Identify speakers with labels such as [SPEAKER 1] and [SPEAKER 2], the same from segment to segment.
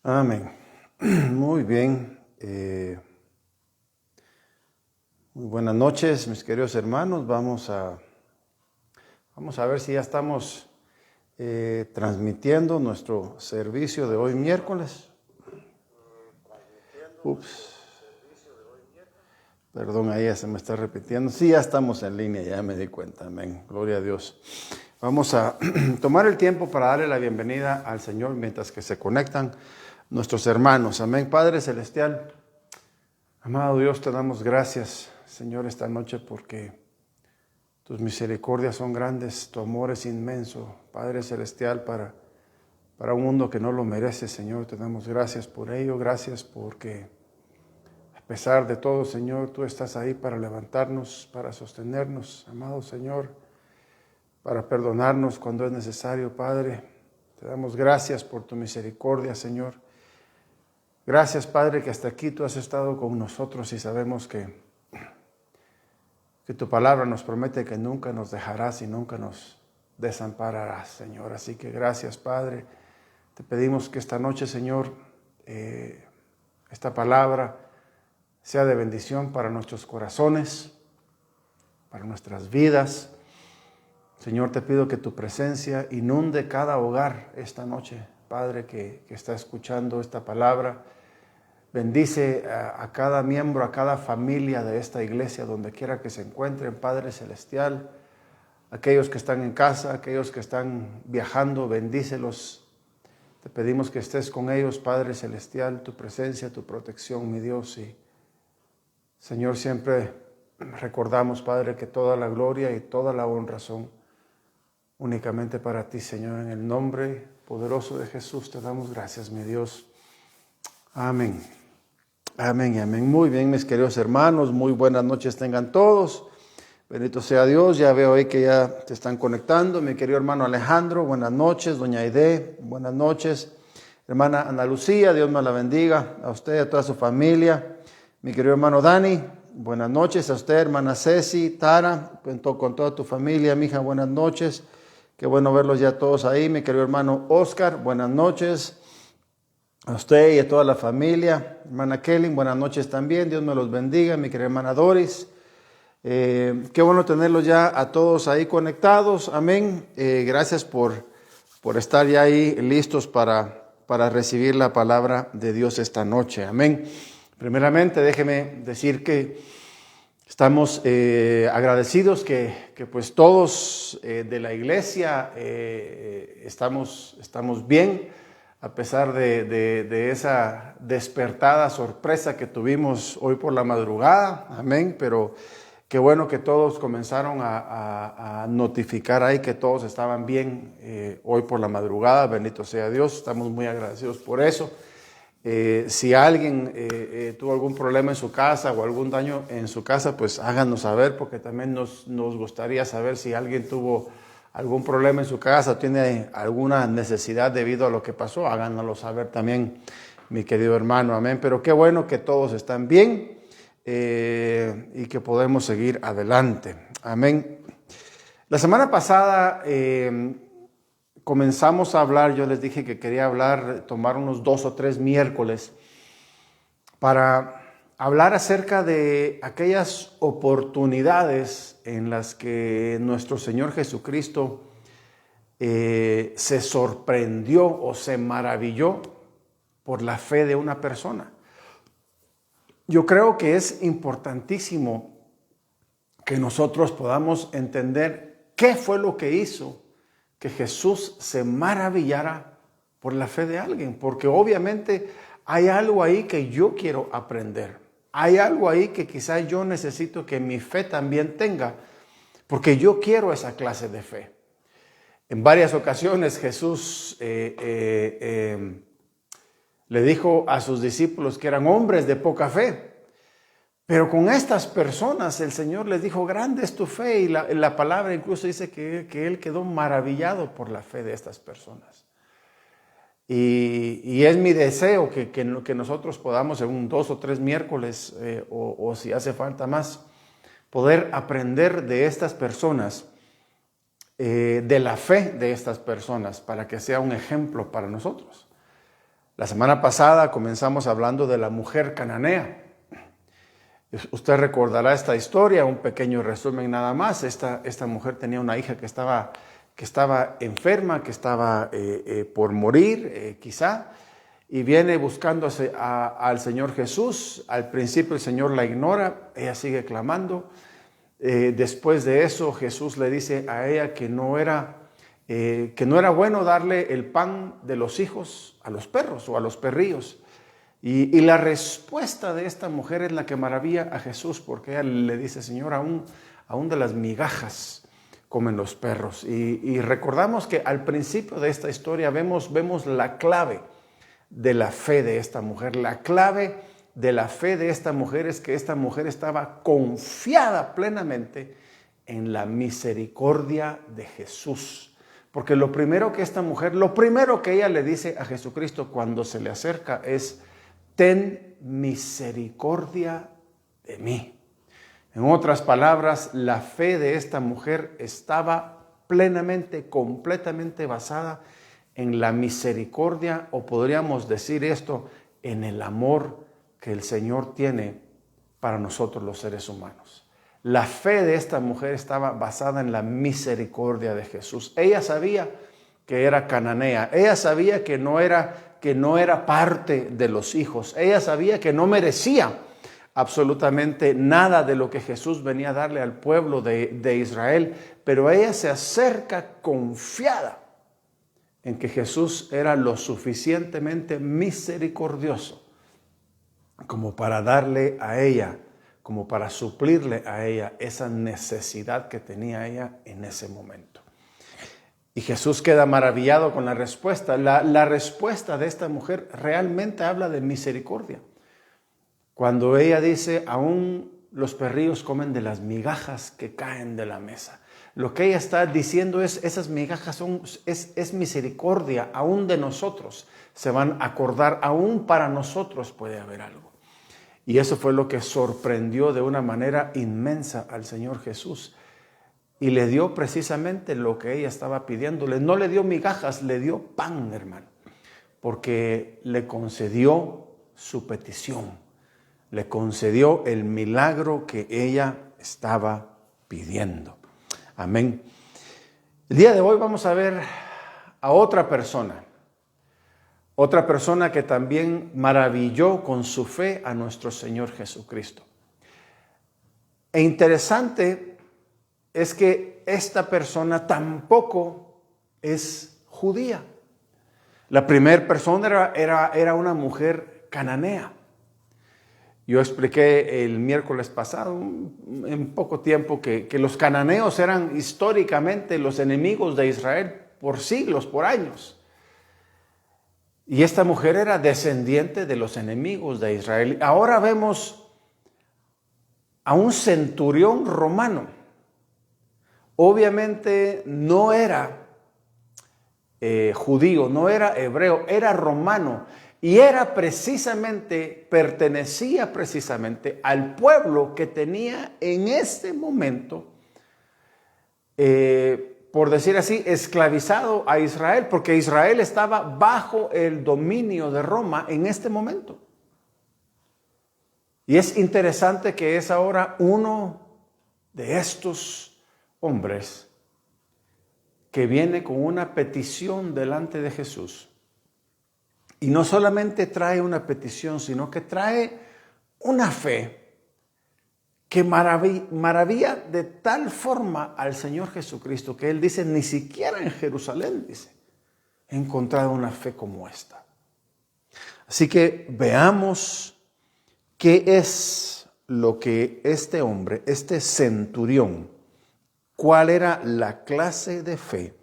[SPEAKER 1] Amén. Muy bien. Muy buenas noches, mis queridos hermanos. Vamos a ver si ya estamos transmitiendo nuestro servicio de hoy miércoles. Perdón, ahí ya se me está repitiendo. Sí, ya estamos en línea, ya me di cuenta. Amén. Gloria a Dios. Vamos a tomar el tiempo para darle la bienvenida al Señor mientras que se conectan nuestros hermanos. Amén. Padre Celestial, amado Dios, te damos gracias, Señor, esta noche porque tus misericordias son grandes, tu amor es inmenso, Padre Celestial, para un mundo que no lo merece, Señor. Te damos gracias por ello, gracias porque a pesar de todo, Señor, tú estás ahí para levantarnos, para sostenernos, amado Señor, para perdonarnos cuando es necesario, Padre. Te damos gracias por tu misericordia, Señor. Gracias, Padre, que hasta aquí tú has estado con nosotros y sabemos que tu palabra nos promete que nunca nos dejarás y nunca nos desampararás, Señor. Así que gracias, Padre. Te pedimos que esta noche, Señor, esta palabra sea de bendición para nuestros corazones, para nuestras vidas. Señor, te pido que tu presencia inunde cada hogar esta noche, Padre, que está escuchando esta palabra. Bendice a cada miembro, a cada familia de esta iglesia, donde quiera que se encuentren, Padre Celestial. Aquellos que están en casa, aquellos que están viajando, bendícelos. Te pedimos que estés con ellos, Padre Celestial, tu presencia, tu protección, mi Dios. Y Señor, siempre recordamos, Padre, que toda la gloria y toda la honra son únicamente para ti, Señor. En el nombre poderoso de Jesús te damos gracias, mi Dios. Amén. Amén y amén. Muy bien, mis queridos hermanos, muy buenas noches tengan todos. Bendito sea Dios. Ya veo ahí que ya te están conectando. Mi querido hermano Alejandro, buenas noches. Doña Aide, buenas noches. Hermana Ana Lucía, Dios me la bendiga. A usted y a toda su familia. Mi querido hermano Dani, buenas noches. A usted, hermana Ceci, Tara, con toda tu familia, mija, buenas noches. Qué bueno verlos ya todos ahí. Mi querido hermano Oscar, buenas noches. A usted y a toda la familia. Hermana Kelly, buenas noches también. Dios me los bendiga. Mi querida hermana Doris. Qué bueno tenerlos ya a todos ahí conectados. Amén. Gracias por estar ya ahí listos para recibir la palabra de Dios esta noche. Amén. Primeramente, déjeme decir que estamos agradecidos que pues todos de la iglesia estamos bien. A pesar de esa despertada sorpresa que tuvimos hoy por la madrugada, amén, pero qué bueno que todos comenzaron a notificar ahí que todos estaban bien hoy por la madrugada, bendito sea Dios, estamos muy agradecidos por eso. Si alguien tuvo algún problema en su casa o algún daño en su casa, pues háganos saber, porque también nos gustaría saber si alguien tuvo algún problema en su casa, tiene alguna necesidad debido a lo que pasó, háganoslo saber también, mi querido hermano, amén. Pero qué bueno que todos están bien y que podemos seguir adelante, amén. La semana pasada comenzamos a hablar, yo les dije que quería tomar unos 2 o 3 miércoles para hablar acerca de aquellas oportunidades en las que nuestro Señor Jesucristo se sorprendió o se maravilló por la fe de una persona. Yo creo que es importantísimo que nosotros podamos entender qué fue lo que hizo que Jesús se maravillara por la fe de alguien, porque obviamente hay algo ahí que yo quiero aprender. Hay algo ahí que quizás yo necesito que mi fe también tenga, porque yo quiero esa clase de fe. En varias ocasiones Jesús le dijo a sus discípulos que eran hombres de poca fe, pero con estas personas el Señor les dijo, grande es tu fe, y la palabra incluso dice que Él quedó maravillado por la fe de estas personas. Y es mi deseo que nosotros podamos en 2 o 3 miércoles o si hace falta más, poder aprender de estas personas, de la fe de estas personas, para que sea un ejemplo para nosotros. La semana pasada comenzamos hablando de la mujer cananea. Usted recordará esta historia, un pequeño resumen nada más. Esta mujer tenía una hija que estaba enferma, que estaba por morir, quizá, y viene buscándose al Señor Jesús. Al principio el Señor la ignora, ella sigue clamando. Después de eso Jesús le dice a ella que no era bueno darle el pan de los hijos a los perros o a los perrillos. Y la respuesta de esta mujer es la que maravilla a Jesús, porque ella le dice: Señor, aún de las migajas comen los perros. Y recordamos que al principio de esta historia vemos la clave de la fe de esta mujer. La clave de la fe de esta mujer es que esta mujer estaba confiada plenamente en la misericordia de Jesús. Porque lo primero que ella le dice a Jesucristo cuando se le acerca es: ten misericordia de mí. En otras palabras, la fe de esta mujer estaba plenamente, completamente basada en la misericordia, o podríamos decir esto, en el amor que el Señor tiene para nosotros los seres humanos. La fe de esta mujer estaba basada en la misericordia de Jesús. Ella sabía que era cananea, ella sabía que no era parte de los hijos. Ella sabía que no merecía absolutamente nada de lo que Jesús venía a darle al pueblo de Israel, pero ella se acerca confiada en que Jesús era lo suficientemente misericordioso como para darle a ella, como para suplirle a ella esa necesidad que tenía ella en ese momento. Y Jesús queda maravillado con la respuesta. La respuesta de esta mujer realmente habla de misericordia. Cuando ella dice: aún los perrillos comen de las migajas que caen de la mesa. Lo que ella está diciendo es: esas migajas es misericordia, aún de nosotros se van a acordar, aún para nosotros puede haber algo. Y eso fue lo que sorprendió de una manera inmensa al Señor Jesús. Y le dio precisamente lo que ella estaba pidiéndole. No le dio migajas, le dio pan, hermano. Porque le concedió su petición. Le concedió el milagro que ella estaba pidiendo. Amén. El día de hoy vamos a ver a otra persona. Otra persona que también maravilló con su fe a nuestro Señor Jesucristo. E interesante es que esta persona tampoco es judía. La primera persona era una mujer cananea. Yo expliqué el miércoles pasado, en poco tiempo, que los cananeos eran históricamente los enemigos de Israel por siglos, por años. Y esta mujer era descendiente de los enemigos de Israel. Ahora vemos a un centurión romano. Obviamente no era judío, no era hebreo, era romano. Y pertenecía precisamente al pueblo que tenía en este momento, por decir así, esclavizado a Israel, porque Israel estaba bajo el dominio de Roma en este momento. Y es interesante que es ahora uno de estos hombres que viene con una petición delante de Jesús. Y no solamente trae una petición, sino que trae una fe que maravilla de tal forma al Señor Jesucristo que Él dice: ni siquiera en Jerusalén, dice, he encontrado una fe como esta. Así que veamos qué es lo que este hombre, este centurión, cuál era la clase de fe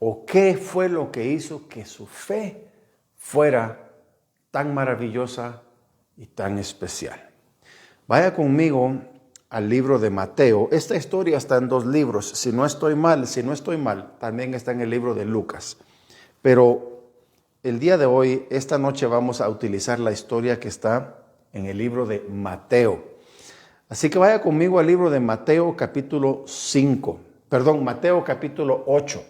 [SPEAKER 1] o qué fue lo que hizo que su fe fuera tan maravillosa y tan especial. Vaya conmigo al libro de Mateo. Esta historia está en 2 libros. Si no estoy mal, también está en el libro de Lucas. Pero el día de hoy, esta noche, vamos a utilizar la historia que está en el libro de Mateo. Así que vaya conmigo al libro de Mateo capítulo 8,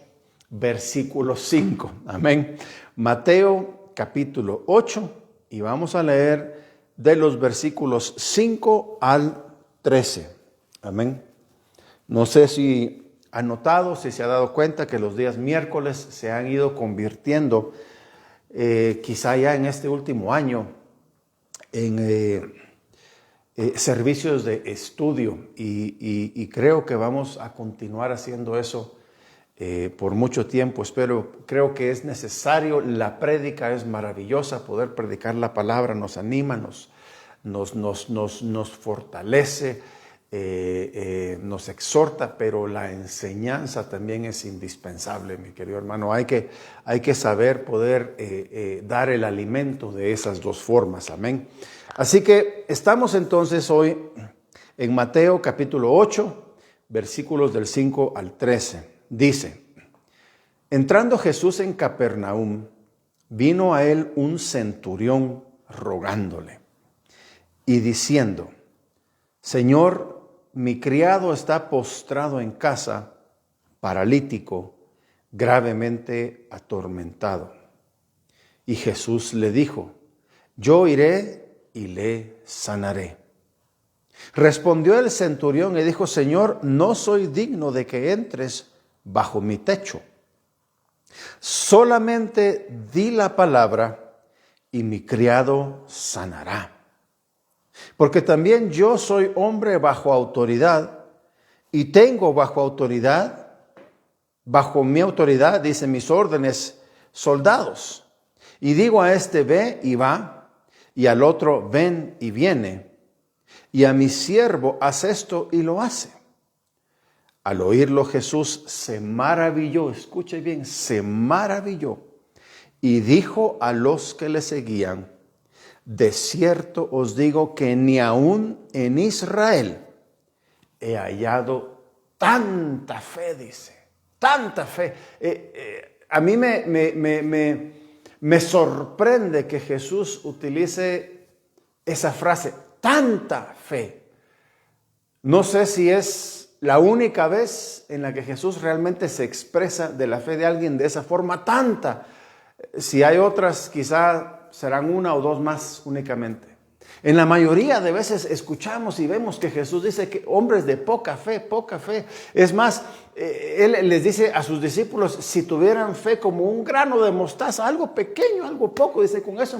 [SPEAKER 1] versículo 5. Amén. Mateo capítulo 8 y vamos a leer de los versículos 5 al 13. Amén. No sé si ha notado, si se ha dado cuenta que los días miércoles se han ido convirtiendo, quizá ya en este último año, en servicios de estudio y creo que vamos a continuar haciendo eso por mucho tiempo. Creo que es necesario. La prédica es maravillosa, poder predicar la palabra nos anima, nos fortalece, nos exhorta, pero la enseñanza también es indispensable, mi querido hermano. Hay que saber poder dar el alimento de esas dos formas. Amén. Así que estamos entonces hoy en Mateo capítulo 8, versículos del 5 al 13. Dice: entrando Jesús en Capernaum, vino a él un centurión rogándole y diciendo: Señor, mi criado está postrado en casa, paralítico, gravemente atormentado. Y Jesús le dijo: yo iré y le sanaré. Respondió el centurión y dijo: Señor, no soy digno de que entres bajo mi techo. Solamente di la palabra y mi criado sanará. Porque también yo soy hombre bajo autoridad y tengo bajo mi autoridad, dice, mis órdenes, soldados. Y digo a este: ve y va, y al otro: ven y viene, y a mi siervo: haz esto, y lo hace. Al oírlo Jesús se maravilló, escuche bien, se maravilló, y dijo a los que le seguían: de cierto os digo que ni aun en Israel he hallado tanta fe, dice, tanta fe. A mí me sorprende que Jesús utilice esa frase, tanta fe. No sé si es la única vez en la que Jesús realmente se expresa de la fe de alguien de esa forma, tanta. Si hay otras, quizá serán una o dos más únicamente. En la mayoría de veces escuchamos y vemos que Jesús dice que hombres de poca fe, poca fe. Es más, Él les dice a sus discípulos: si tuvieran fe como un grano de mostaza, algo pequeño, algo poco, dice, con eso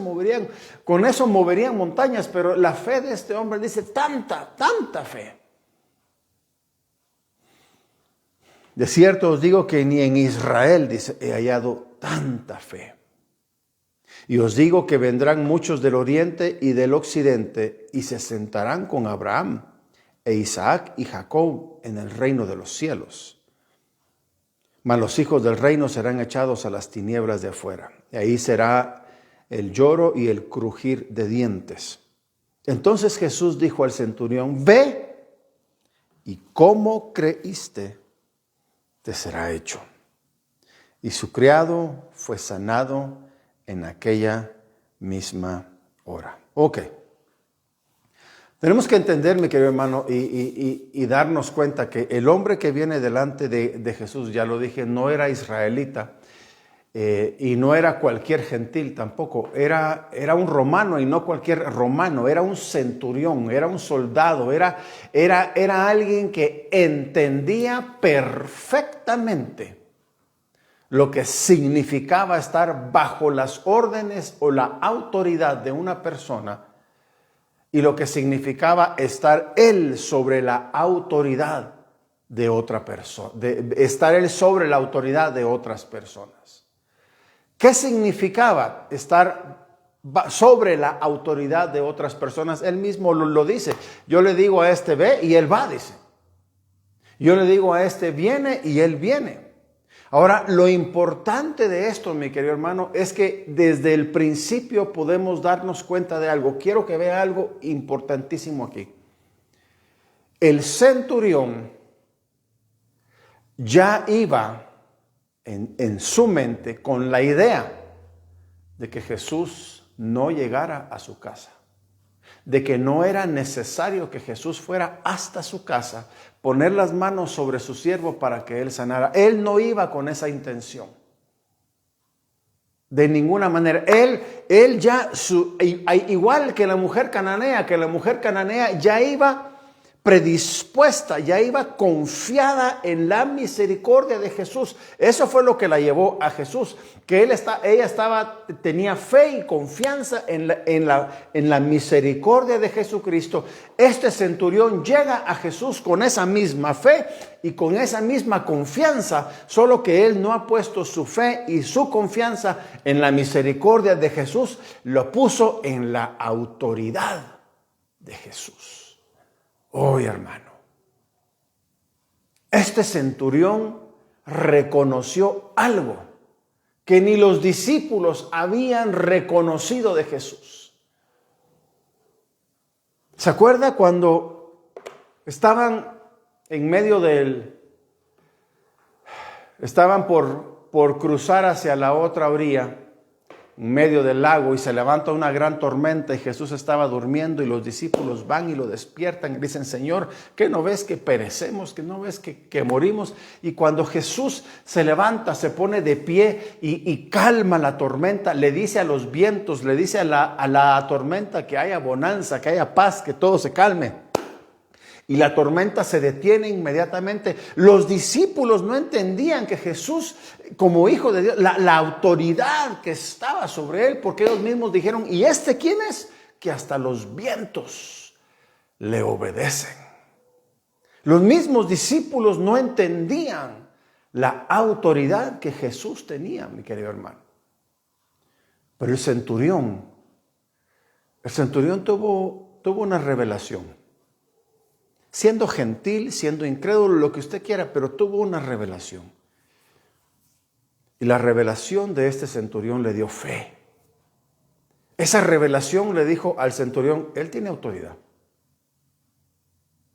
[SPEAKER 1] moverían montañas. Pero la fe de este hombre, dice, tanta fe. De cierto os digo que ni en Israel, dice, he hallado tanta fe. Y os digo que vendrán muchos del oriente y del occidente y se sentarán con Abraham e Isaac y Jacob en el reino de los cielos. Mas los hijos del reino serán echados a las tinieblas de afuera. Y ahí será el lloro y el crujir de dientes. Entonces Jesús dijo al centurión: ve, y como creíste, te será hecho. Y su criado fue sanado en aquella misma hora. Ok. Tenemos que entender, mi querido hermano, y darnos cuenta que el hombre que viene delante de Jesús, ya lo dije, no era israelita y no era cualquier gentil tampoco. Era un romano, y no cualquier romano. Era un centurión, era un soldado, era alguien que entendía perfectamente lo que significaba estar bajo las órdenes o la autoridad de una persona, y lo que significaba estar él sobre la autoridad de otra persona, estar él sobre la autoridad de otras personas. ¿Qué significaba estar sobre la autoridad de otras personas? Él mismo lo dice. Yo le digo a este: ve, y él va, dice. Yo le digo a este: viene, y él viene. Ahora, lo importante de esto, mi querido hermano, es que desde el principio podemos darnos cuenta de algo. Quiero que vea algo importantísimo aquí. El centurión ya iba en su mente con la idea de que Jesús no llegara a su casa, de que no era necesario que Jesús fuera hasta su casa, poner las manos sobre su siervo para que él sanara. Él no iba con esa intención. De ninguna manera. Él ya, igual que la mujer cananea ya iba predispuesta, ya iba confiada en la misericordia de Jesús. Eso fue lo que la llevó a Jesús, que ella tenía fe y confianza en la misericordia de Jesucristo. Este centurión llega a Jesús con esa misma fe y con esa misma confianza, solo que él no ha puesto su fe y su confianza en la misericordia de Jesús, lo puso en la autoridad de Jesús. Hoy, hermano, este centurión reconoció algo que ni los discípulos habían reconocido de Jesús. ¿Se acuerda cuando estaban en medio estaban por cruzar hacia la otra orilla, en medio del lago, y se levanta una gran tormenta y Jesús estaba durmiendo y los discípulos van y lo despiertan y dicen: Señor, ¿qué no ves que perecemos? ¿Qué no ves que morimos? Y cuando Jesús se levanta, se pone de pie y calma la tormenta, le dice a los vientos, le dice a la tormenta que haya bonanza, que haya paz, que todo se calme. Y la tormenta se detiene inmediatamente. Los discípulos no entendían que Jesús, como hijo de Dios, la autoridad que estaba sobre él, porque ellos mismos dijeron: ¿y este quién es? Que hasta los vientos le obedecen. Los mismos discípulos no entendían la autoridad que Jesús tenía, mi querido hermano. Pero el centurión tuvo una revelación. Siendo gentil, siendo incrédulo, lo que usted quiera, pero tuvo una revelación. Y la revelación de este centurión le dio fe. Esa revelación le dijo al centurión: él tiene autoridad.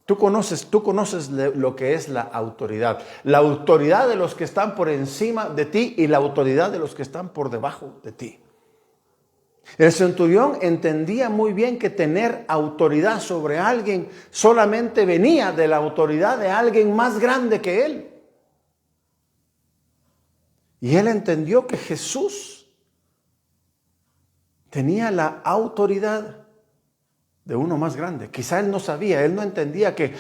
[SPEAKER 1] Tú conoces lo que es la autoridad. La autoridad de los que están por encima de ti y la autoridad de los que están por debajo de ti. El centurión entendía muy bien que tener autoridad sobre alguien solamente venía de la autoridad de alguien más grande que él. Y él entendió que Jesús tenía la autoridad de uno más grande. Quizá él no sabía, él no entendía que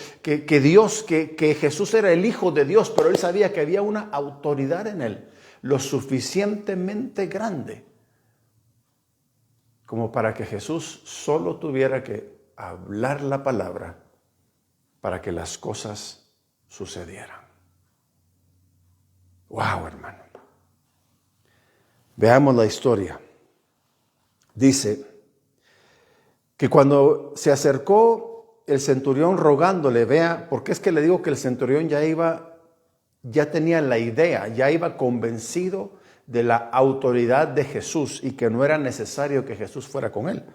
[SPEAKER 1] Jesús era el Hijo de Dios, pero él sabía que había una autoridad en él lo suficientemente grande como para que Jesús solo tuviera que hablar la palabra para que las cosas sucedieran. ¡Wow, hermano! Veamos la historia. Dice que cuando se acercó el centurión rogándole, vea, porque es que le digo que el centurión ya tenía la idea, ya iba convencido de la autoridad de Jesús y que no era necesario que Jesús fuera con él.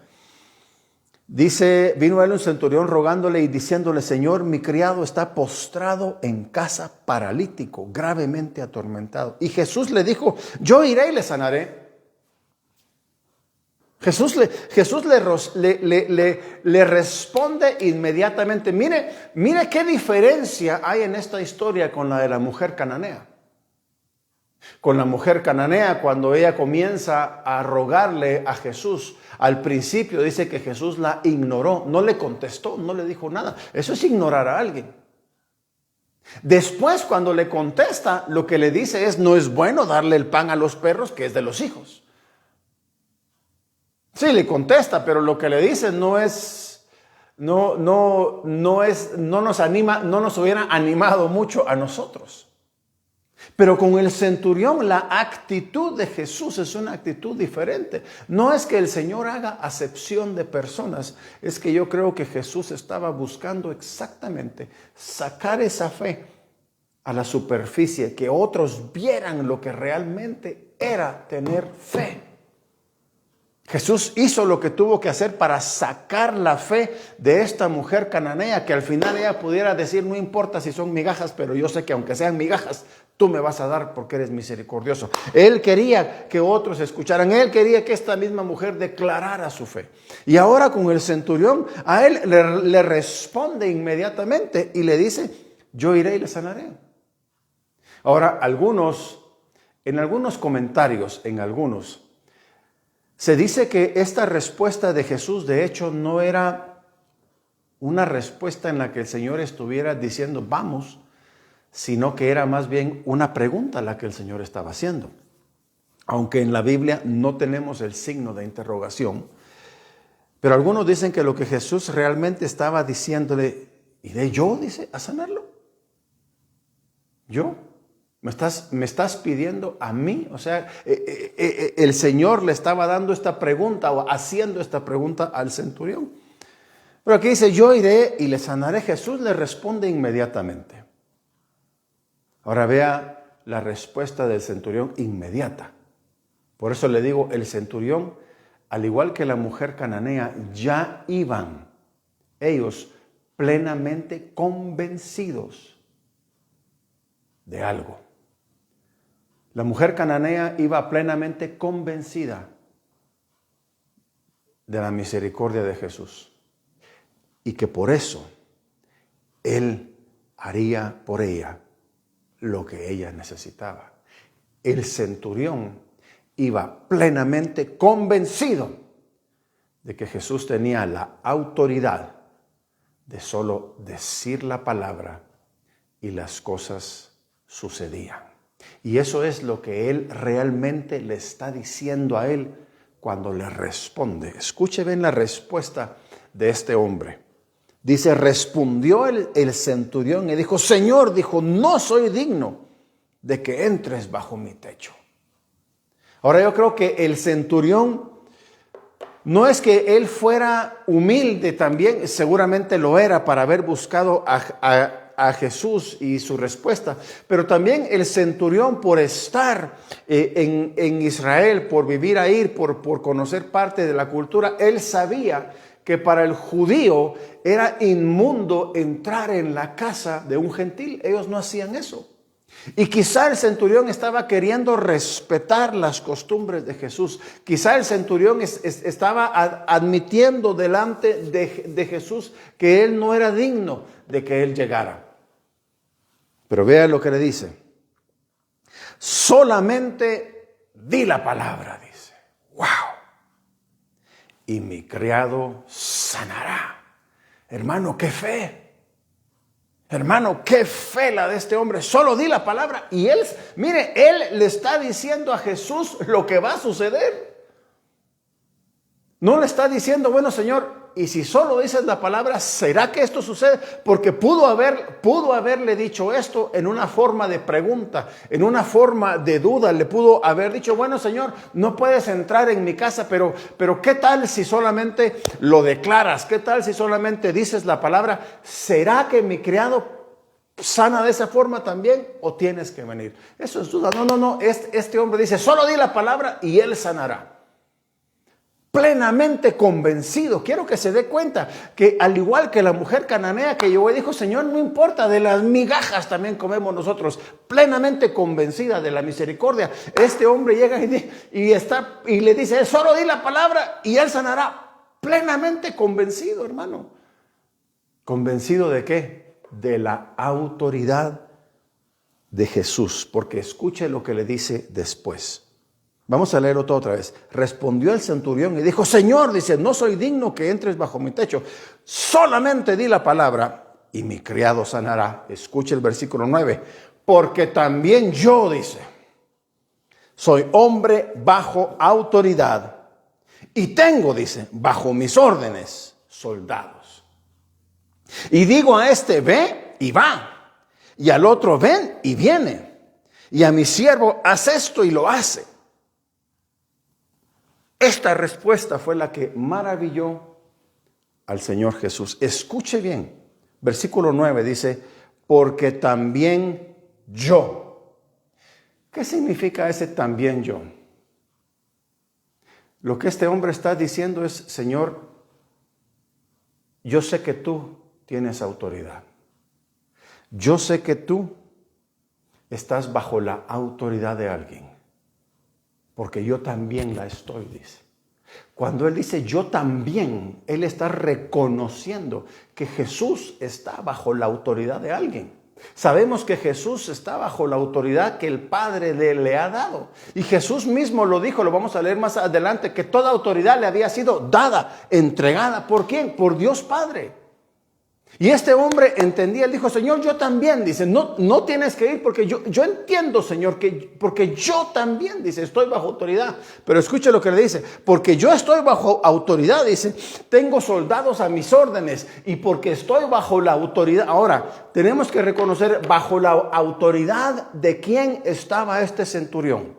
[SPEAKER 1] Dice: vino a él un centurión rogándole y diciéndole: Señor, mi criado está postrado en casa, paralítico, gravemente atormentado. Y Jesús le dijo: yo iré y le sanaré. Jesús le responde inmediatamente. Mire qué diferencia hay en esta historia con la de la mujer cananea. Con la mujer cananea, cuando ella comienza a rogarle a Jesús, al principio dice que Jesús la ignoró, no le contestó, no le dijo nada. Eso es ignorar a alguien. Después, cuando le contesta, lo que le dice es: no es bueno darle el pan a los perros, que es de los hijos. Sí, le contesta, pero lo que le dice no nos anima, no nos hubiera animado mucho a nosotros. Pero con el centurión la actitud de Jesús es una actitud diferente. No es que el Señor haga acepción de personas, es que yo creo que Jesús estaba buscando exactamente sacar esa fe a la superficie, que otros vieran lo que realmente era tener fe. Jesús hizo lo que tuvo que hacer para sacar la fe de esta mujer cananea, que al final ella pudiera decir: no importa si son migajas, pero yo sé que aunque sean migajas, tú me vas a dar porque eres misericordioso. Él quería que otros escucharan, él quería que esta misma mujer declarara su fe. Y ahora con el centurión, a él le responde inmediatamente y le dice: yo iré y le sanaré. Ahora, en algunos comentarios, Se dice que esta respuesta de Jesús, de hecho, no era una respuesta en la que el Señor estuviera diciendo vamos, sino que era más bien una pregunta la que el Señor estaba haciendo. Aunque en la Biblia no tenemos el signo de interrogación, pero algunos dicen que lo que Jesús realmente estaba diciéndole, ¿iré yo, dice, a sanarlo? ¿Yo? ¿Me estás pidiendo a mí? O sea, el Señor le estaba dando esta pregunta o haciendo esta pregunta al centurión. Pero aquí dice, yo iré y le sanaré. Jesús le responde inmediatamente. Ahora vea la respuesta del centurión inmediata. Por eso le digo, el centurión, al igual que la mujer cananea, ya iban ellos plenamente convencidos de algo. La mujer cananea iba plenamente convencida de la misericordia de Jesús y que por eso Él haría por ella lo que ella necesitaba. El centurión iba plenamente convencido de que Jesús tenía la autoridad de solo decir la palabra y las cosas sucedían. Y eso es lo que él realmente le está diciendo a él cuando le responde. Escuche bien la respuesta de este hombre. Dice, respondió el centurión y dijo, Señor, dijo, no soy digno de que entres bajo mi techo. Ahora yo creo que el centurión no es que él fuera humilde también, seguramente lo era para haber buscado a Jesús y su respuesta, pero también el centurión por estar en Israel, por vivir ahí, por conocer parte de la cultura, él sabía que para el judío era inmundo entrar en la casa de un gentil. Ellos no hacían eso. Y quizá el centurión estaba queriendo respetar las costumbres de Jesús. Quizá el centurión estaba admitiendo delante de Jesús que él no era digno de que él llegara. Pero vea lo que le dice. Solamente di la palabra, dice. ¡Wow! Y mi criado sanará. Hermano, qué fe. Hermano, qué fe la de este hombre. Solo di la palabra. Y él, mire, él le está diciendo a Jesús lo que va a suceder. No le está diciendo, bueno, Señor, y si solo dices la palabra, ¿será que esto sucede? Porque pudo haberle dicho esto en una forma de pregunta, en una forma de duda. Le pudo haber dicho, bueno, Señor, no puedes entrar en mi casa, pero ¿qué tal si solamente lo declaras? ¿Qué tal si solamente dices la palabra? ¿Será que mi criado sana de esa forma también o tienes que venir? Eso es duda. No. Este hombre dice, solo di la palabra y él sanará. Plenamente convencido. Quiero que se dé cuenta que al igual que la mujer cananea que llegó y dijo, Señor, no importa, de las migajas también comemos nosotros. Plenamente convencida de la misericordia. Este hombre llega y le dice, solo di la palabra y él sanará. Plenamente convencido, hermano. ¿Convencido de qué? De la autoridad de Jesús. Porque escuche lo que le dice después. Vamos a leerlo todo otra vez. Respondió el centurión y dijo, Señor, dice, no soy digno que entres bajo mi techo. Solamente di la palabra y mi criado sanará. Escuche el versículo 9. Porque también yo, dice, soy hombre bajo autoridad y tengo, dice, bajo mis órdenes soldados. Y digo a este, ve y va. Y al otro, ven y viene. Y a mi siervo, haz esto y lo hace. Esta respuesta fue la que maravilló al Señor Jesús. Escuche bien, versículo 9 dice, porque también yo. ¿Qué significa ese también yo? Lo que este hombre está diciendo es, Señor, yo sé que tú tienes autoridad. Yo sé que tú estás bajo la autoridad de alguien. Porque yo también la estoy, dice. Cuando él dice yo también, él está reconociendo que Jesús está bajo la autoridad de alguien. Sabemos que Jesús está bajo la autoridad que el Padre le ha dado. Y Jesús mismo lo dijo, lo vamos a leer más adelante, que toda autoridad le había sido dada, entregada. ¿Por quién? Por Dios Padre. Y este hombre entendía, él dijo, Señor, yo también, dice, no tienes que ir porque yo entiendo, Señor, porque yo también, dice, estoy bajo autoridad. Pero escuche lo que le dice, porque yo estoy bajo autoridad, dice, tengo soldados a mis órdenes y porque estoy bajo la autoridad. Ahora, tenemos que reconocer bajo la autoridad de quién estaba este centurión.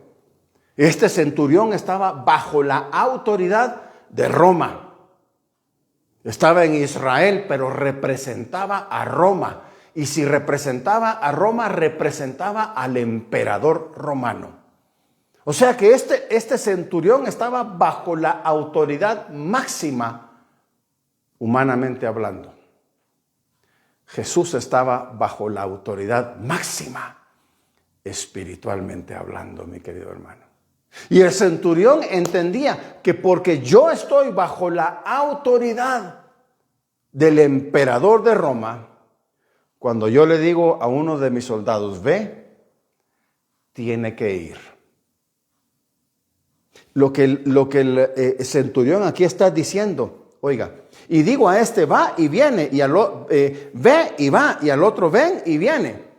[SPEAKER 1] Este centurión estaba bajo la autoridad de Roma. Estaba en Israel, pero representaba a Roma. Y si representaba a Roma, representaba al emperador romano. O sea que este centurión estaba bajo la autoridad máxima, humanamente hablando. Jesús estaba bajo la autoridad máxima, espiritualmente hablando, mi querido hermano. Y el centurión entendía que porque yo estoy bajo la autoridad del emperador de Roma, cuando yo le digo a uno de mis soldados, ve, tiene que ir. Lo que el centurión aquí está diciendo, oiga, y digo a este va y viene, y ve y va, y al otro ven y viene.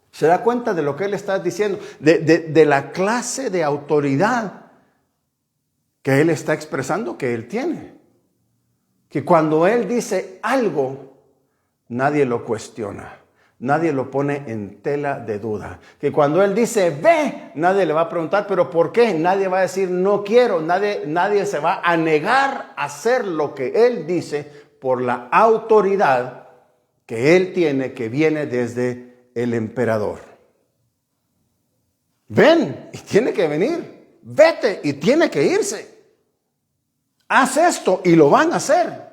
[SPEAKER 1] ¿Se da cuenta de lo que él está diciendo? De la clase de autoridad que él está expresando que él tiene. Que cuando él dice algo, nadie lo cuestiona. Nadie lo pone en tela de duda. Que cuando él dice ve, nadie le va a preguntar, ¿pero por qué? Nadie va a decir no quiero. Nadie se va a negar a hacer lo que él dice por la autoridad que él tiene, que viene desde el emperador. Ven y tiene que venir. Vete y tiene que irse. Haz esto y lo van a hacer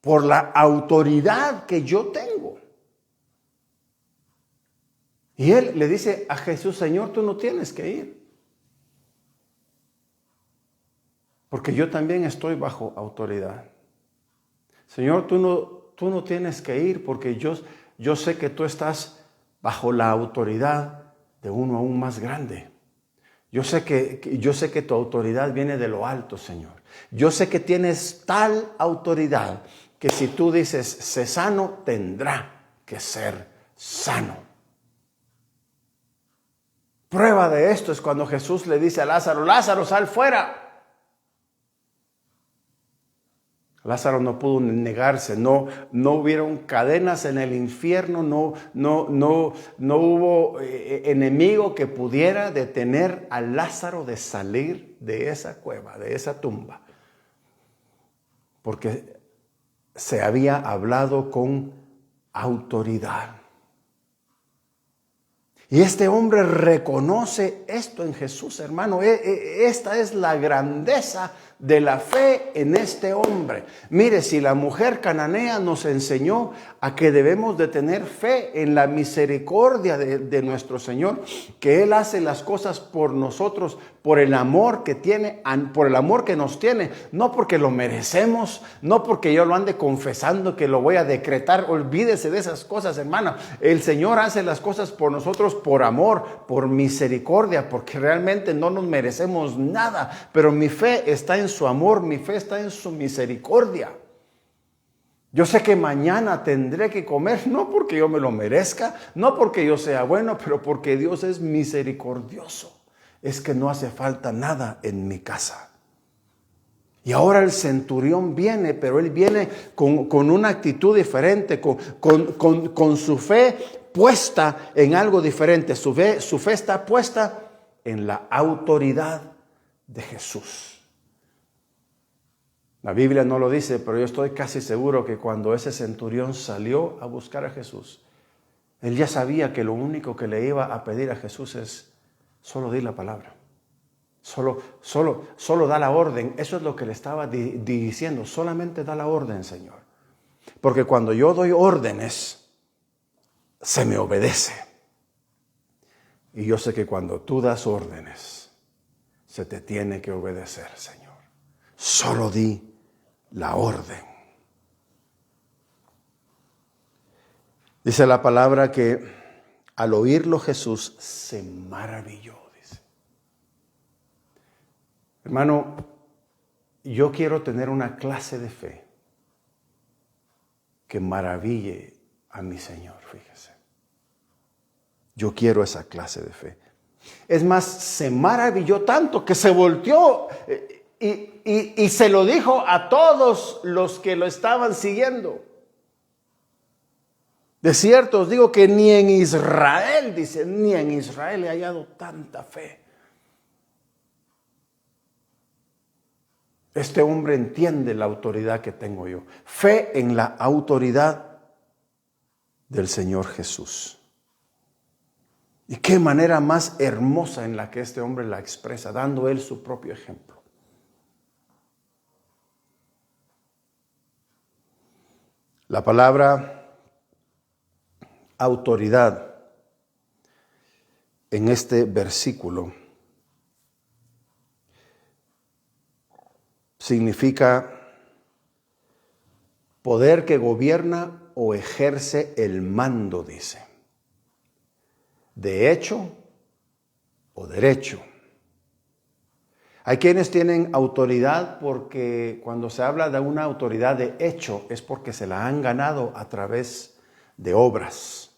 [SPEAKER 1] por la autoridad que yo tengo. Y él le dice a Jesús, Señor, tú no tienes que ir. Porque yo también estoy bajo autoridad. Señor, tú no tienes que ir porque yo sé que tú estás bajo la autoridad de uno aún más grande. Yo sé que tu autoridad viene de lo alto, Señor. Yo sé que tienes tal autoridad que si tú dices, sé sano, tendrá que ser sano. Prueba de esto es cuando Jesús le dice a Lázaro, Lázaro, sal fuera. Lázaro no pudo negarse, no hubieron cadenas en el infierno, no hubo enemigo que pudiera detener a Lázaro de salir de esa cueva, de esa tumba. Porque se había hablado con autoridad. Y este hombre reconoce esto en Jesús, hermano. Esta es la grandeza de la fe en este hombre. Mire, si la mujer cananea nos enseñó a que debemos de tener fe en la misericordia de nuestro Señor, que Él hace las cosas por nosotros, por el amor que tiene, por el amor que nos tiene, no porque lo merecemos, no porque yo lo ande confesando que lo voy a decretar. Olvídese de esas cosas, hermana. El Señor hace las cosas por nosotros por amor, por misericordia, porque realmente no nos merecemos nada, pero mi fe está en su amor, mi fe está en su misericordia. Yo sé que mañana tendré que comer, no porque yo me lo merezca, no porque yo sea bueno, pero porque Dios es misericordioso. Es que no hace falta nada en mi casa. Y ahora el centurión viene, pero él viene con una actitud diferente, con su fe puesta en algo diferente. Su fe está puesta en la autoridad de Jesús. La Biblia no lo dice, pero yo estoy casi seguro que cuando ese centurión salió a buscar a Jesús, él ya sabía que lo único que le iba a pedir a Jesús es solo di la palabra. Solo da la orden. Eso es lo que le estaba diciendo. Solamente da la orden, Señor. Porque cuando yo doy órdenes, se me obedece. Y yo sé que cuando tú das órdenes, se te tiene que obedecer, Señor. Solo di la orden. Dice la palabra que al oírlo Jesús se maravilló, dice. Hermano, yo quiero tener una clase de fe que maraville a mi Señor, fíjese. Yo quiero esa clase de fe. Es más, se maravilló tanto que se volteó y se lo dijo a todos los que lo estaban siguiendo. De cierto os digo que ni en Israel, dice, ni en Israel he hallado tanta fe. Este hombre entiende la autoridad que tengo yo. Fe en la autoridad del Señor Jesús. Y qué manera más hermosa en la que este hombre la expresa, dando él su propio ejemplo. La palabra autoridad en este versículo significa poder que gobierna o ejerce el mando, dice. De hecho o derecho. Hay quienes tienen autoridad porque cuando se habla de una autoridad de hecho es porque se la han ganado a través de obras.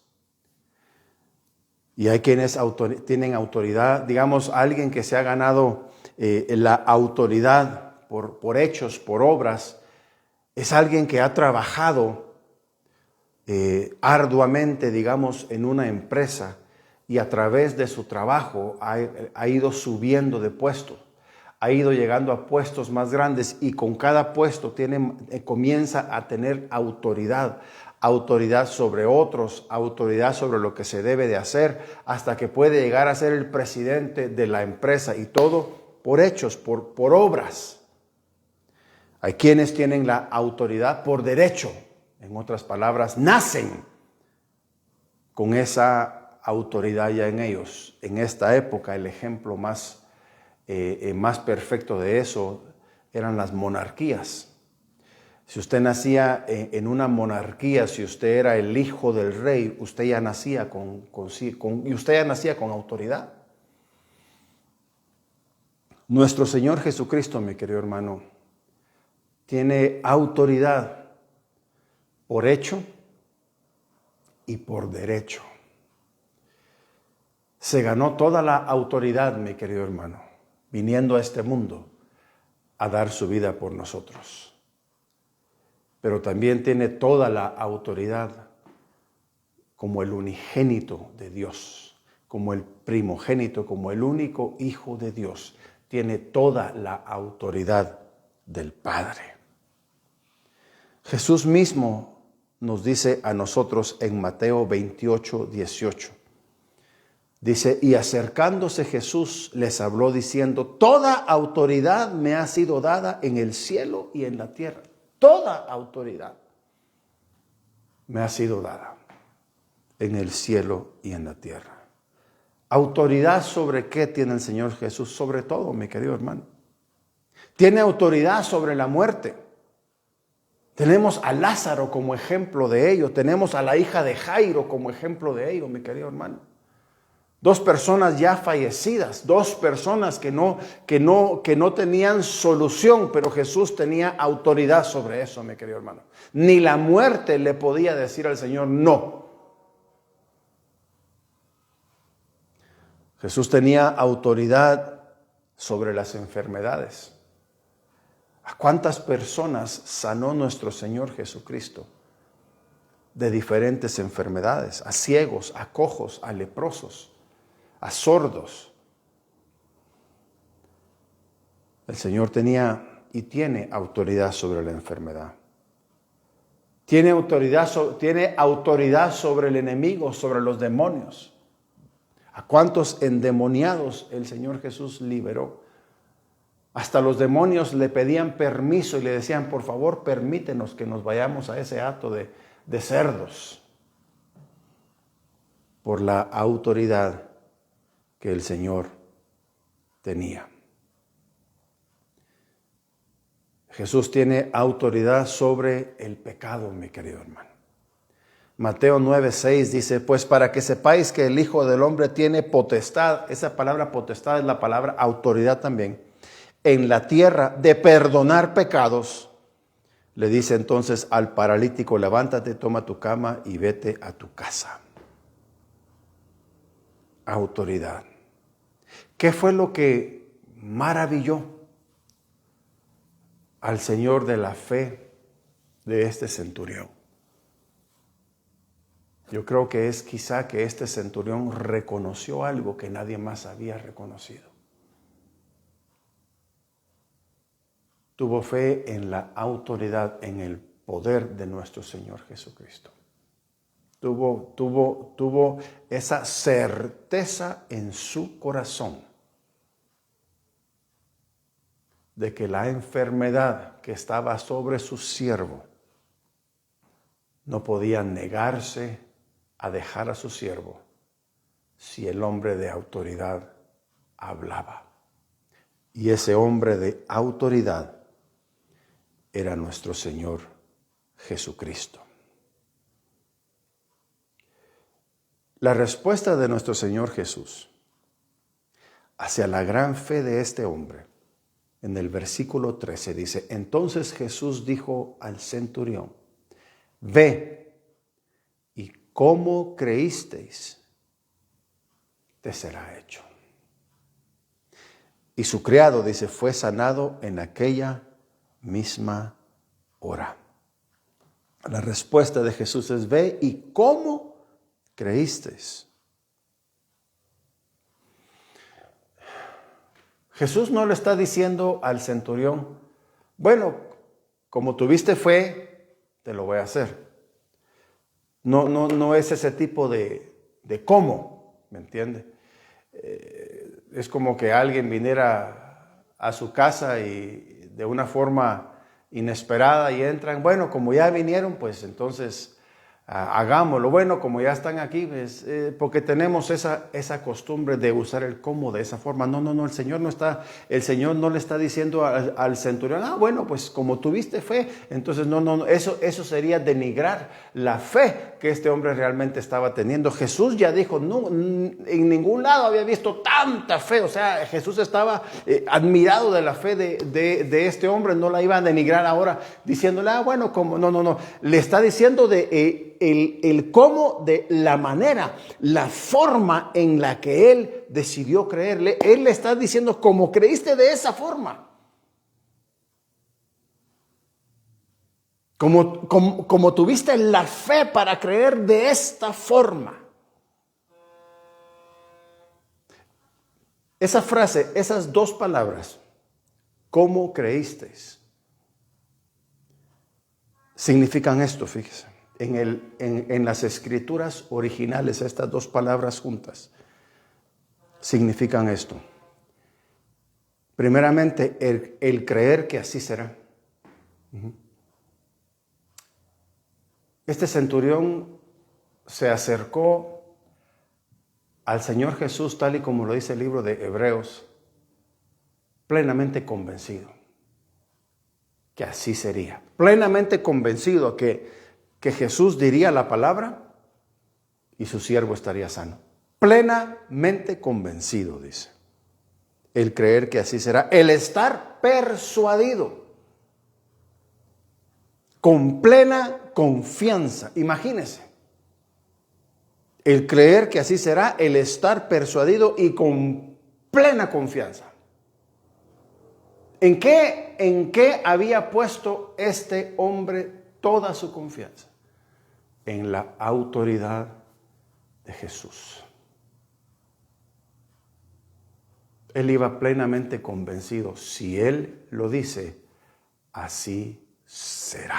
[SPEAKER 1] Y hay quienes tienen autoridad, digamos, alguien que se ha ganado la autoridad por hechos, por obras, es alguien que ha trabajado arduamente, digamos, en una empresa y a través de su trabajo ha ido subiendo de puesto, ha ido llegando a puestos más grandes y con cada puesto comienza a tener autoridad sobre otros, autoridad sobre lo que se debe de hacer, hasta que puede llegar a ser el presidente de la empresa, y todo por hechos, por obras. Hay quienes tienen la autoridad por derecho, en otras palabras, nacen con esa autoridad ya en ellos. En esta época el ejemplo más perfecto de eso eran las monarquías. Si usted nacía en una monarquía, si usted era el hijo del rey, usted ya nacía con autoridad. Nuestro Señor Jesucristo, mi querido hermano, tiene autoridad por hecho y por derecho. Se ganó toda la autoridad, mi querido hermano, viniendo a este mundo a dar su vida por nosotros. Pero también tiene toda la autoridad como el unigénito de Dios, como el primogénito, como el único Hijo de Dios. Tiene toda la autoridad del Padre. Jesús mismo nos dice a nosotros en Mateo 28, 18. Dice, y acercándose Jesús les habló diciendo, toda autoridad me ha sido dada en el cielo y en la tierra. Toda autoridad me ha sido dada en el cielo y en la tierra. ¿Autoridad sobre qué tiene el Señor Jesús? Sobre todo, mi querido hermano. Tiene autoridad sobre la muerte. Tenemos a Lázaro como ejemplo de ello. Tenemos a la hija de Jairo como ejemplo de ello, mi querido hermano. 2 personas ya fallecidas, 2 personas que no tenían solución, pero Jesús tenía autoridad sobre eso, mi querido hermano. Ni la muerte le podía decir al Señor no. Jesús tenía autoridad sobre las enfermedades. ¿A cuántas personas sanó nuestro Señor Jesucristo de diferentes enfermedades? A ciegos, a cojos, a leprosos, a sordos. El Señor tenía y tiene autoridad sobre la enfermedad. Tiene autoridad sobre el enemigo, sobre los demonios. ¿A cuántos endemoniados el Señor Jesús liberó? Hasta los demonios le pedían permiso y le decían, por favor, permítenos que nos vayamos a ese hato de cerdos. Por la autoridad que el Señor tenía. Jesús tiene autoridad sobre el pecado, mi querido hermano. Mateo 9:6 dice, pues para que sepáis que el Hijo del Hombre tiene potestad, esa palabra potestad es la palabra autoridad también, en la tierra de perdonar pecados, le dice entonces al paralítico, levántate, toma tu cama y vete a tu casa. Autoridad. ¿Qué fue lo que maravilló al Señor de la fe de este centurión? Yo creo que es quizá que este centurión reconoció algo que nadie más había reconocido. Tuvo fe en la autoridad, en el poder de nuestro Señor Jesucristo. Tuvo esa certeza en su corazón de que la enfermedad que estaba sobre su siervo no podía negarse a dejar a su siervo si el hombre de autoridad hablaba. Y ese hombre de autoridad era nuestro Señor Jesucristo. La respuesta de nuestro Señor Jesús hacia la gran fe de este hombre, en el versículo 13 dice, entonces Jesús dijo al centurión, ve, y como creísteis, te será hecho. Y su criado, dice, fue sanado en aquella misma hora. La respuesta de Jesús es, ve, y como creísteis. Jesús no le está diciendo al centurión, bueno, como tuviste fe, te lo voy a hacer. No es ese tipo de cómo, ¿me entiende? Es como que alguien viniera a su casa y de una forma inesperada y entran, bueno, como ya vinieron, pues entonces hagámoslo. Bueno, como ya están aquí, pues, porque tenemos esa costumbre de usar el cómo de esa forma. No, el Señor no le está diciendo al centurión, bueno, pues como tuviste fe, entonces no, eso sería denigrar la fe que este hombre realmente estaba teniendo. Jesús ya dijo, no, en ningún lado había visto tanta fe, o sea, Jesús estaba admirado de la fe de este hombre, no la iba a denigrar ahora diciéndole, bueno, como no, le está diciendo el cómo, de la manera, la forma en la que él decidió creerle. Él le está diciendo, como creíste de esa forma, como tuviste la fe para creer de esta forma. Esa frase, esas dos palabras, ¿cómo creísteis?, significan esto, fíjese. En las escrituras originales, estas dos palabras juntas significan esto. Primeramente, el creer que así será. Este centurión se acercó al Señor Jesús, tal y como lo dice el libro de Hebreos, plenamente convencido que así sería. Plenamente convencido que Jesús diría la palabra y su siervo estaría sano. Plenamente convencido, dice. El creer que así será. El estar persuadido. Con plena confianza. Imagínese. El creer que así será, el estar persuadido y con plena confianza. ¿En qué había puesto este hombre toda su confianza? En la autoridad de Jesús. Él iba plenamente convencido, si Él lo dice, así será.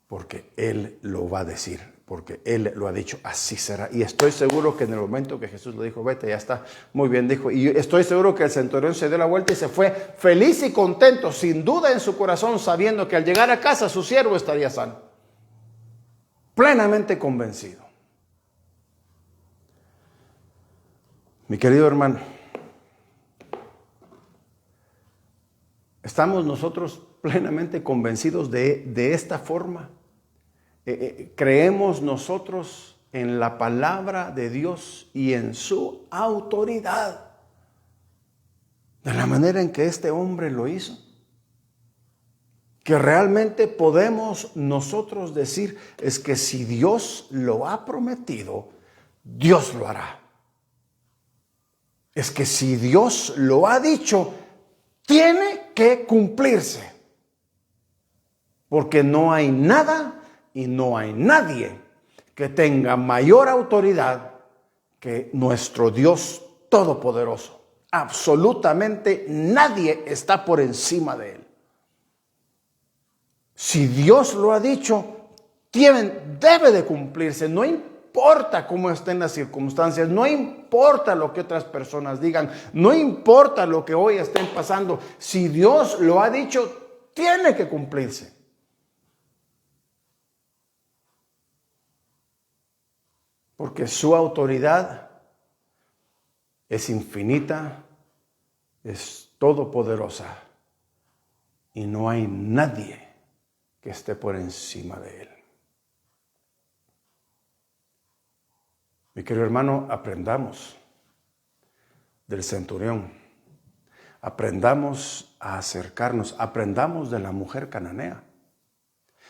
[SPEAKER 1] Porque Él lo va a decir, porque Él lo ha dicho, así será. Y estoy seguro que en el momento que Jesús le dijo, vete, ya está, muy bien, dijo. Y estoy seguro que el centurión se dio la vuelta y se fue feliz y contento, sin duda en su corazón, sabiendo que al llegar a casa su siervo estaría sano. Plenamente convencido. Mi querido hermano, ¿estamos nosotros plenamente convencidos de esta forma creemos nosotros en la palabra de Dios y en su autoridad, de la manera en que este hombre lo hizo, que realmente podemos nosotros decir es que si Dios lo ha prometido, Dios lo hará. Es que si Dios lo ha dicho, tiene que cumplirse. Porque no hay nada y no hay nadie que tenga mayor autoridad que nuestro Dios Todopoderoso. Absolutamente nadie está por encima de Él. Si Dios lo ha dicho, debe de cumplirse. No importa cómo estén las circunstancias, no importa lo que otras personas digan, no importa lo que hoy estén pasando. Si Dios lo ha dicho, tiene que cumplirse. Porque su autoridad es infinita, es todopoderosa y no hay nadie que esté por encima de Él. Mi querido hermano, aprendamos del centurión, aprendamos a acercarnos, aprendamos de la mujer cananea,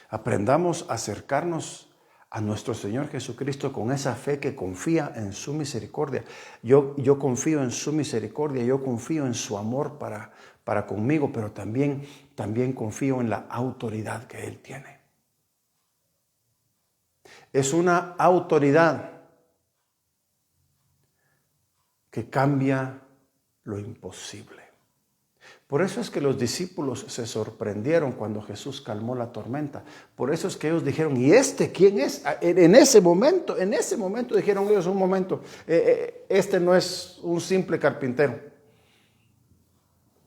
[SPEAKER 1] aprendamos a acercarnos a nuestro Señor Jesucristo con esa fe que confía en su misericordia. Yo confío en su misericordia, yo confío en su amor para conmigo, pero también confío en la autoridad que Él tiene. Es una autoridad que cambia lo imposible. Por eso es que los discípulos se sorprendieron cuando Jesús calmó la tormenta. Por eso es que ellos dijeron, ¿y este quién es? En ese momento dijeron ellos, un momento, este no es un simple carpintero.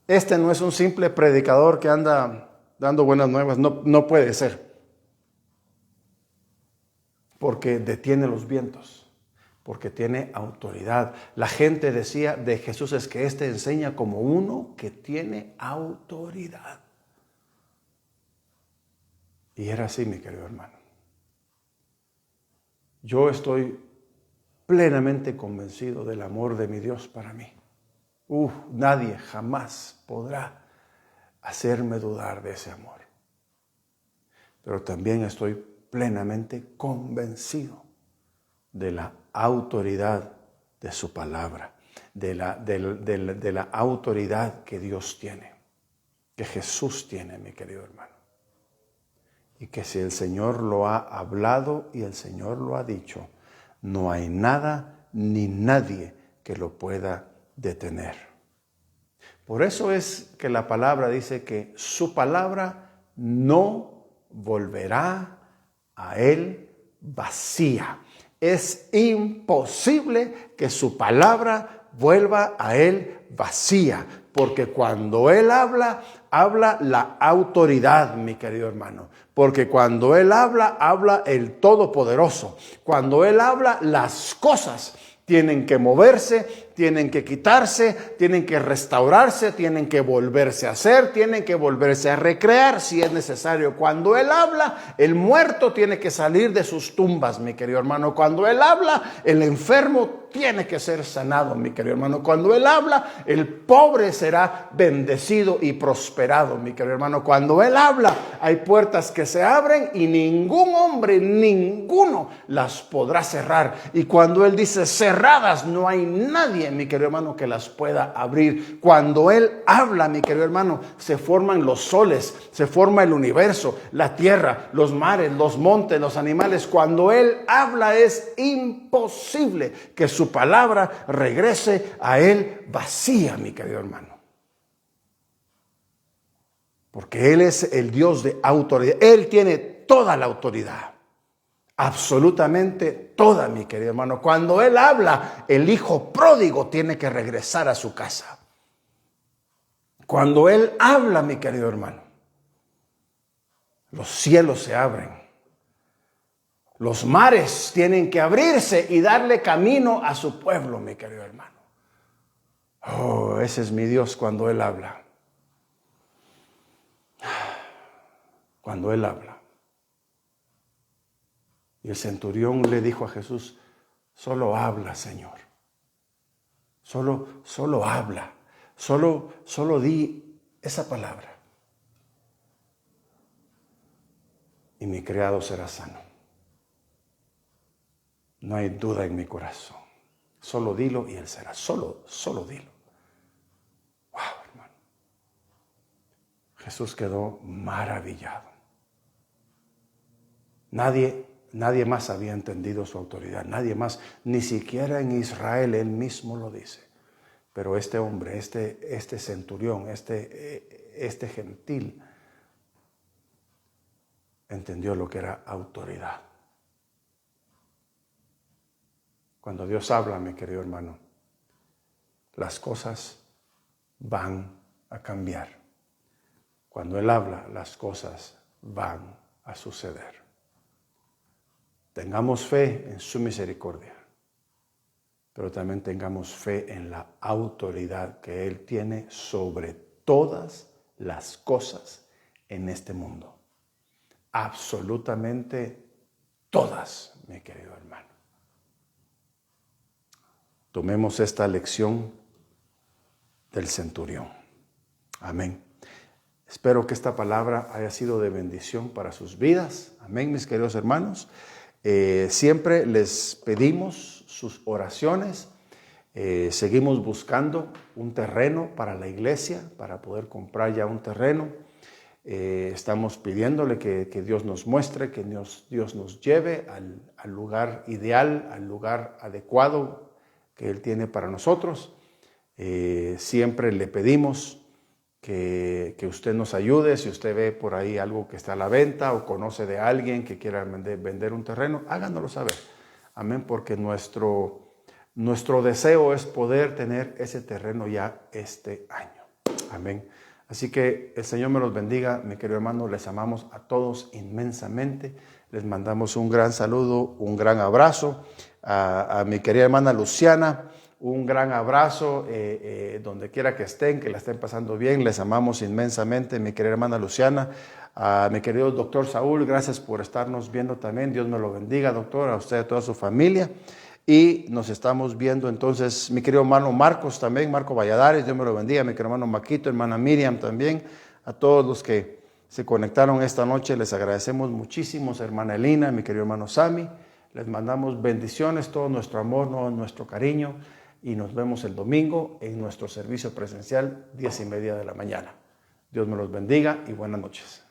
[SPEAKER 1] Este no es un simple predicador que anda dando buenas nuevas. No puede ser. Porque detiene los vientos. Porque tiene autoridad. La gente decía de Jesús es que éste enseña como uno que tiene autoridad. Y era así, mi querido hermano. Yo estoy plenamente convencido del amor de mi Dios para mí. Nadie jamás podrá hacerme dudar de ese amor. Pero también estoy plenamente convencido de la autoridad de su palabra, de la autoridad que Dios tiene, que Jesús tiene, mi querido hermano. Y que si el Señor lo ha hablado y el Señor lo ha dicho, no hay nada ni nadie que lo pueda detener. Por eso es que la palabra dice que su palabra no volverá a Él vacía. Es imposible que su palabra vuelva a Él vacía, porque cuando Él habla la autoridad, mi querido hermano. Porque cuando Él habla el Todopoderoso. Cuando Él habla, las cosas tienen que moverse, tienen que quitarse, tienen que restaurarse, tienen que volverse a hacer, tienen que volverse a recrear si es necesario. Cuando Él habla, el muerto tiene que salir de sus tumbas, mi querido hermano. Cuando Él habla, el enfermo tiene que ser sanado, mi querido hermano. Cuando Él habla, el pobre será bendecido y prosperado, mi querido hermano. Cuando Él habla, hay puertas que se abren y ningún hombre, ninguno las podrá cerrar. Y cuando Él dice cerradas, no hay nadie, mi querido hermano, que las pueda abrir. Cuando Él habla, mi querido hermano, se forman los soles, se forma el universo, la tierra, los mares, los montes, los animales. Cuando Él habla es imposible que su palabra regrese a Él vacía, mi querido hermano. Porque Él es el Dios de autoridad. Él tiene toda la autoridad. Absolutamente toda, mi querido hermano. Cuando Él habla, el hijo pródigo tiene que regresar a su casa. Cuando Él habla, mi querido hermano, los cielos se abren. Los mares tienen que abrirse y darle camino a su pueblo, mi querido hermano. Oh, ese es mi Dios cuando Él habla. Cuando Él habla. Y el centurión le dijo a Jesús, solo habla, Señor. Solo habla. Solo di esa palabra. Y mi criado será sano. No hay duda en mi corazón. Solo dilo y él será. Solo dilo. Wow, hermano. Jesús quedó maravillado. Nadie más había entendido su autoridad. Nadie más, ni siquiera en Israel, él mismo lo dice. Pero este hombre, este centurión, este gentil, entendió lo que era autoridad. Cuando Dios habla, mi querido hermano, las cosas van a cambiar. Cuando Él habla, las cosas van a suceder. Tengamos fe en su misericordia, pero también tengamos fe en la autoridad que Él tiene sobre todas las cosas en este mundo. Absolutamente todas, mi querido hermano. Tomemos esta lección del centurión. Amén. Espero que esta palabra haya sido de bendición para sus vidas. Amén, mis queridos hermanos. Siempre les pedimos sus oraciones. Seguimos buscando un terreno para la iglesia, para poder comprar ya un terreno. Estamos pidiéndole que Dios nos muestre, que Dios nos lleve al lugar ideal, al lugar adecuado que Él tiene para nosotros. Siempre le pedimos que usted nos ayude. Si usted ve por ahí algo que está a la venta o conoce de alguien que quiera vender un terreno, háganoslo saber. Amén, porque nuestro deseo es poder tener ese terreno ya este año. Amén. Así que el Señor me los bendiga, mi querido hermano. Les amamos a todos inmensamente. Les mandamos un gran saludo, un gran abrazo. A mi querida hermana Luciana, un gran abrazo donde quiera que la estén pasando bien. Les amamos inmensamente, mi querida hermana Luciana. A mi querido doctor Saúl, gracias por estarnos viendo también. Dios me lo bendiga, doctor, a usted y a toda su familia. Y nos estamos viendo entonces, mi querido hermano Marcos también, Marco Valladares, Dios me lo bendiga, mi querido hermano Maquito, hermana Miriam también, a todos los que se conectaron esta noche, les agradecemos muchísimo, hermana Elina, mi querido hermano Sami, les mandamos bendiciones, todo nuestro amor, nuestro cariño, y nos vemos el domingo en nuestro servicio presencial, 10:30 de la mañana. Dios me los bendiga y buenas noches.